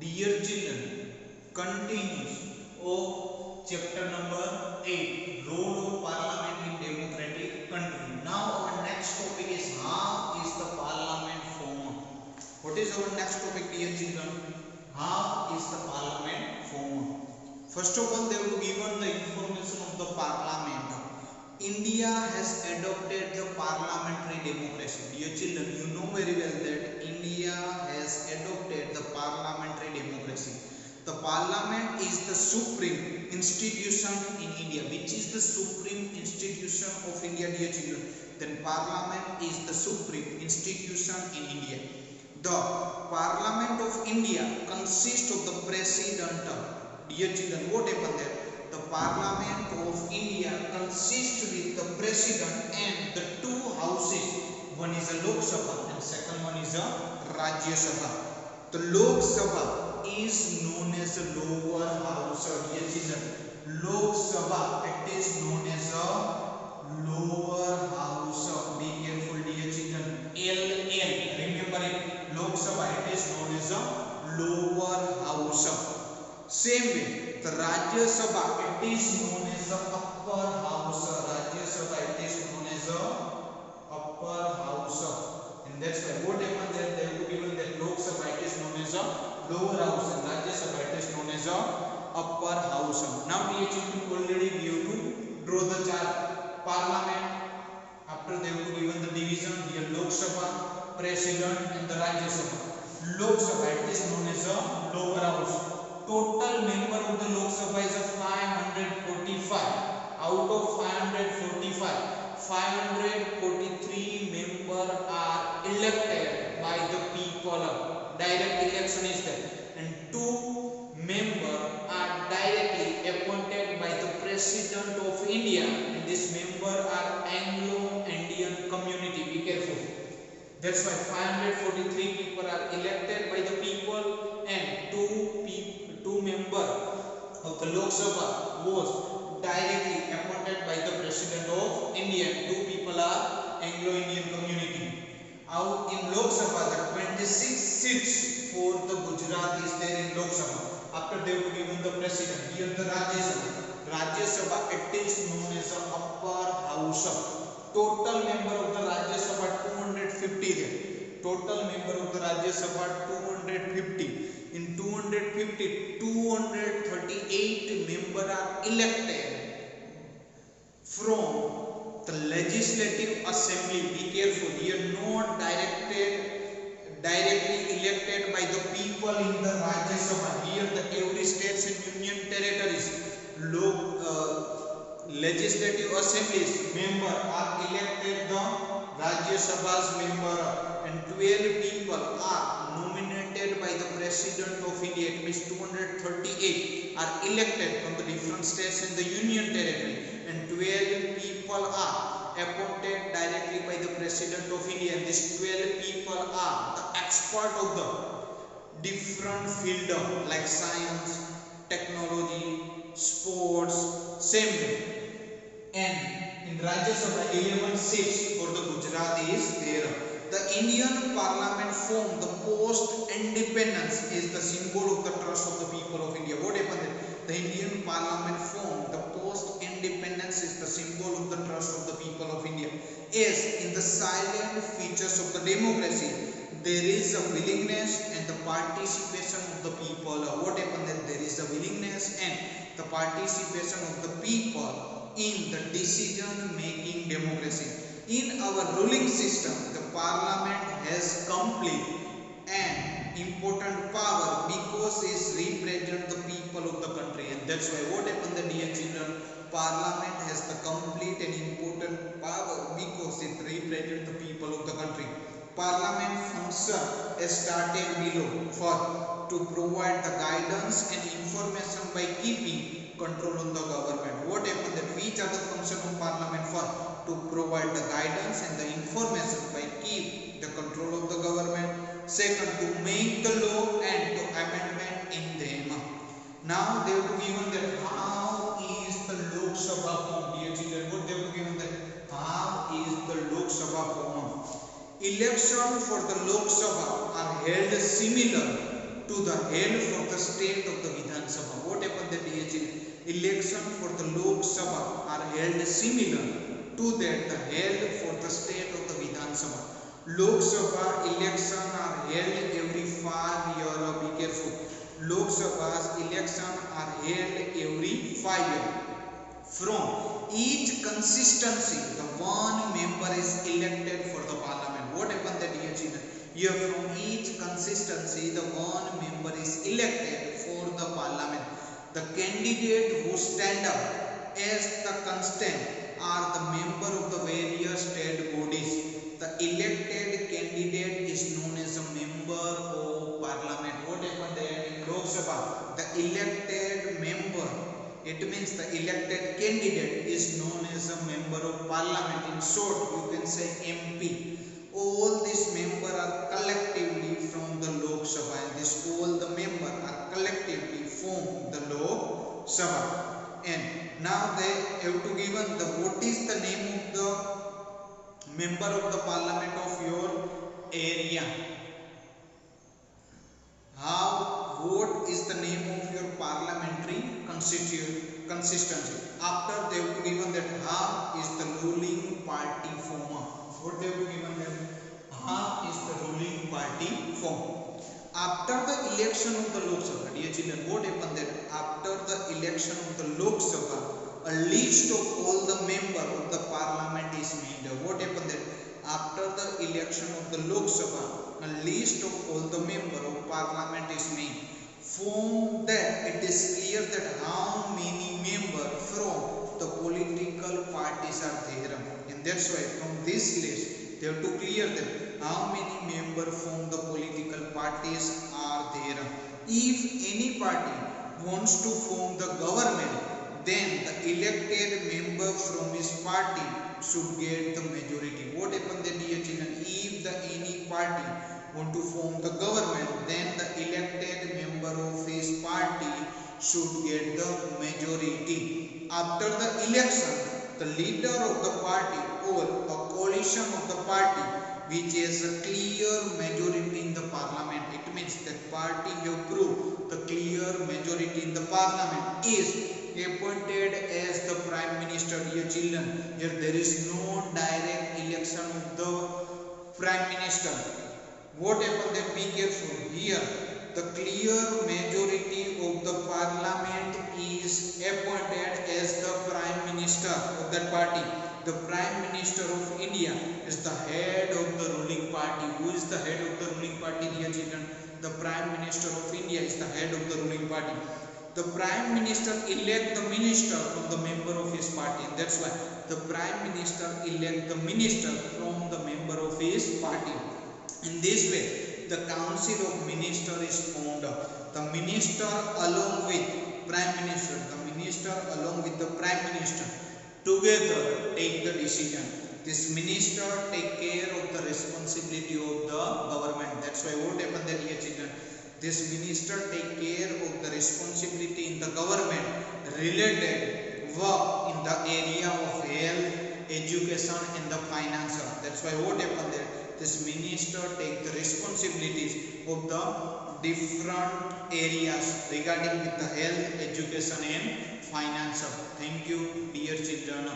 Dear children, continues of chapter number 8, Role of Parliament in Democratic Country. Now our next topic is how is the Parliament formed? What is our next topic, dear children? How is the Parliament formed? First of all, they will given the information of the Parliament. India has adopted the parliamentary democracy. Dear children, you know very well that India has adopted the parliamentary democracy. The parliament is the supreme institution in India. Which is the supreme institution of India, dear children? Then parliament is the supreme institution in India. The Parliament of India consists of the president. Dear children, what happened there? The Parliament of India consists with the president and the two houses. One is a Lok Sabha and second one is a Rajya Sabha. The Lok Sabha is known as a lower house. Dear children, Lok Sabha, it is known as a lower house. Be careful, dear children. LL, remember it. Lok Sabha, it is known as a lower house. Same way, the Rajya Sabha, it is known as the upper house. Rajya Sabha, it is known as the upper house. And that's why what happened there, they will given that Lok Sabha, it is known as the lower house, and Rajya Sabha, it is known as the upper house. Now, dear children, already we have to draw the chart. Parliament, after they will given the division, here Lok Sabha, President, and the Rajya Sabha. Lok Sabha, it is known as the lower house. Total member of the Lok Sabha is 545. Out of 545, 543 members are elected by the people. Direct election is there. And 2 members are directly appointed by the President of India. And these members are Anglo-Indian community. Be careful. That's why 543 people are elected by the people and 2 members of the Lok Sabha was directly appointed by the President of India. 2 people are Anglo-Indian community. Out in Lok Sabha, the 26 seats for the Gujarat is there in Lok Sabha. After they were given the President, here the Rajya Sabha. Rajya Sabha, it is known as the upper house. Total member of the Rajya Sabha 250 there. Total member of the Rajya Sabha 250. In 250, 238 members are elected from the Legislative Assembly. Be careful, they are not directly elected by the people in the Rajya Sabha. Here the every states and union territories legislative assemblies member are elected the Rajya Sabha's member, and 12 people are nominated by the President of India. It means 238 are elected from the different states and the union territory, and 12 people are appointed directly by the President of India. And these 12 people are the expert of the different field like science, technology, sports, same way. And in Rajya Sabha 11 seats for the Gujarat is there. The Indian Parliament formed the post-independence is the symbol of the trust of the people of India. What happened there? The Indian Parliament formed the post-independence is the symbol of the trust of the people of India. As in the silent features of the democracy, there is a willingness and the participation of the people. What happened there? There is a willingness and the participation of the people in the decision-making democracy. In our ruling system, the parliament has complete and important power because it represents the people of the country. And that's why what happened, the dear children, parliament has the complete and important power because it represents the people of the country. Parliament function is started below for to provide the guidance and information by keeping control on the government. What happened that which are the function of parliament for? To provide the guidance and the information by keep the control of the government. Second, to make the law and to amendment in them. Now they have given that how is the Lok Sabha formed, dear children. What they have given that how is the Lok Sabha formed? Election for the Lok Sabha are held similar to the head for the state of the Vidhan Sabha. What happened that election for the Lok Sabha are held similar to that the held for the state of the Vidhan Sabha. Lok Sabha election are held every 5 years. Be careful. Lok Sabha's election are held every 5 years. From each consistency, the one member is elected for the parliament. What happened that here from each consistency, the one member is elected for the parliament. The candidate who stand up as the constant are the member of the various state bodies. The elected candidate is known as a member of parliament. What happened there in Lok Sabha? The elected member, it means the elected candidate is known as a member of parliament. In short, you can say MP. All these members are collectively from the Lok Sabha, and this all the members are collectively form the Lok Sabha. And now they have to given the what is the name of the member of the parliament of your area. What is the name of your parliamentary consistency? After they have to given that how is the ruling party former. What they have to given that how is the ruling party form. After the election of the Lok Sabha, dear children, what happened that after the election of the Lok Sabha, a list of all the members of the parliament is made. What happened that after the election of the Lok Sabha, a list of all the members of parliament is made. From that it is clear that how many members from the political parties are there, and that's why from this list they have to clear that how many members from the political parties are there. If any party wants to form the government, then the elected member from his party should get the majority. What happened then, dear children? If the any party want to form the government, then the elected member of his party should get the majority. After the election, the leader of the party or a coalition of the party which has a clear majority in the parliament, it means that party have proved the clear majority in the parliament, is appointed as the prime minister. Dear children, here there is no direct election of the prime minister. What happened then? Be careful here. The clear majority of the parliament is appointed as the prime minister of that party. The prime minister of India is the head of the ruling party. Who is the head of the ruling party, dear children? The prime minister of India is the head of the ruling party. The prime minister elect the minister from the member of his party, and that's why the prime minister elect the minister from the member of his party. In this way, the council of minister is formed. The minister along with prime minister, the prime minister together take the decision. This minister take care of the responsibility of the government. That's why what happened there, dear children? This minister take care of the responsibility in the government related work in the area of health, education and the finance. That's why what happened there? This minister take the responsibilities of the different areas regarding with the health, education and finance. Thank you, dear children.